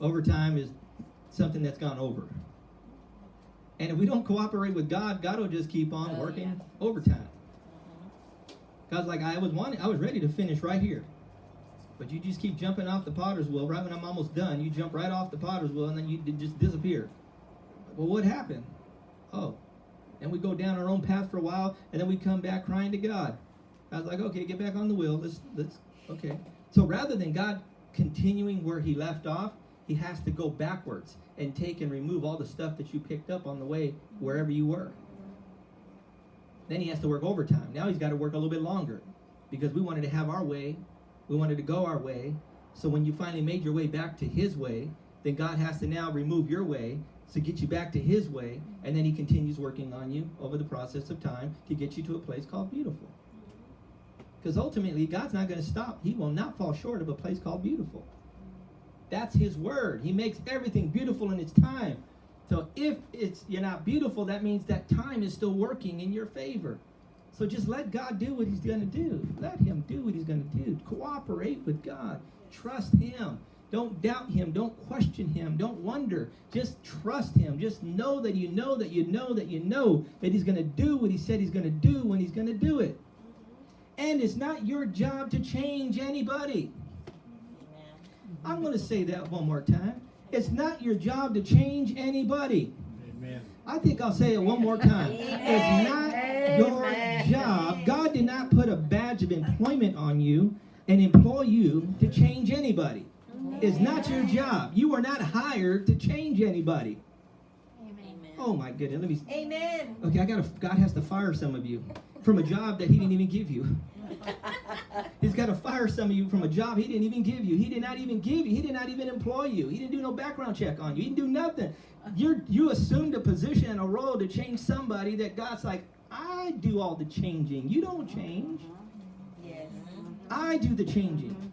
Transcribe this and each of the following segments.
Overtime is something that's gone over. And if we don't cooperate with God, God will just keep on working overtime. God's like, I was ready to finish right here. But you just keep jumping off the potter's wheel. Right when I'm almost done, you jump right off the potter's wheel and then you just disappear. Well, what happened? Oh. And we go down our own path for a while, and then we come back crying to God. I was like, okay, get back on the wheel. Let's okay. So rather than God continuing where he left off, he has to go backwards and take and remove all the stuff that you picked up on the way wherever you were. Then he has to work overtime. Now he's got to work a little bit longer because we wanted to have our way. We wanted to go our way. So when you finally made your way back to his way, then God has to now remove your way to get you back to his way, and then he continues working on you over the process of time to get you to a place called beautiful. Because ultimately, God's not going to stop. He will not fall short of a place called beautiful. That's his word. He makes everything beautiful in its time. So if you're not beautiful, that means that time is still working in your favor. So just let God do what he's going to do. Let him do what he's going to do. Cooperate with God. Trust him. Don't doubt him. Don't question him. Don't wonder. Just trust him. Just know that you know that you know that you know that he's going to do what he said he's going to do when he's going to do it. And it's not your job to change anybody. I'm going to say that one more time. It's not your job to change anybody. Amen. I think I'll say it one more time. It's not your job. God did not put a badge of employment on you and employ you to change anybody. It's not your job. You are not hired to change anybody. Amen. Oh my goodness. Amen. Okay, God has to fire some of you from a job that he didn't even give you. He's got to fire some of you from a job he didn't even give you. He did not even give you. He did not even employ you. He didn't do no background check on you. He didn't do nothing. You assumed a position and a role to change somebody that God's like, I do all the changing. You don't change. Yes. I do the changing.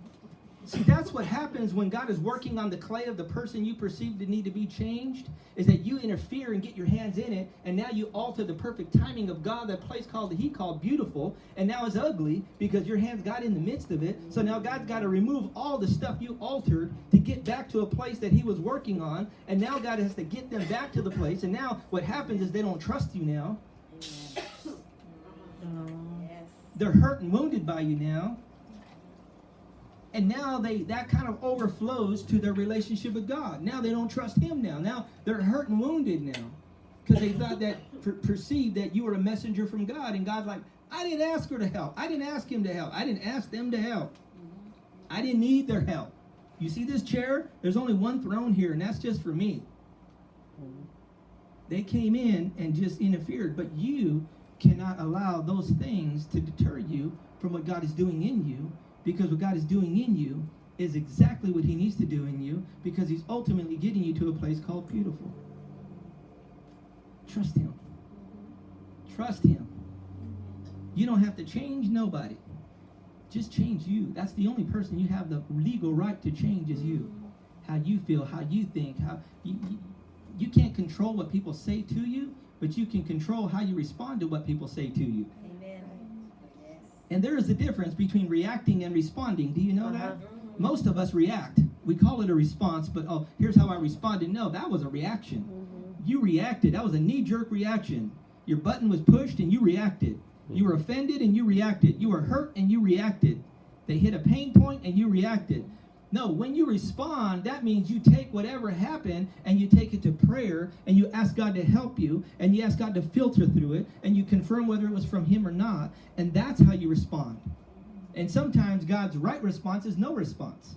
See, that's what happens when God is working on the clay of the person you perceive to need to be changed, is that you interfere and get your hands in it, and now you alter the perfect timing of God, that place he called beautiful, and now it's ugly because your hands got in the midst of it. So now God's got to remove all the stuff you altered to get back to a place that he was working on, and now God has to get them back to the place, and now what happens is they don't trust you now. Yes. They're hurt and wounded by you now. And now that kind of overflows to their relationship with God. Now they don't trust him now. Now they're hurt and wounded now. Because they thought that, perceived that you were a messenger from God. And God's like, I didn't ask her to help. I didn't ask him to help. I didn't ask them to help. I didn't need their help. You see this chair? There's only one throne here, and that's just for me. They came in and just interfered. But you cannot allow those things to deter you from what God is doing in you. Because what God is doing in you is exactly what he needs to do in you, because he's ultimately getting you to a place called beautiful. Trust him. Trust him. You don't have to change nobody. Just change you. That's the only person you have the legal right to change is you. How you feel, how you think. How you can't control what people say to you, but you can control how you respond to what people say to you. And there is a difference between reacting and responding. Do you know that? Most of us react. We call it a response, but here's how I responded. No, that was a reaction. You reacted. That was a knee-jerk reaction. Your button was pushed and you reacted. You were offended and you reacted. You were hurt and you reacted. They hit a pain point and you reacted. No, when you respond, that means you take whatever happened and you take it to prayer and you ask God to help you and you ask God to filter through it and you confirm whether it was from him or not, and that's how you respond. And sometimes God's right response is no response.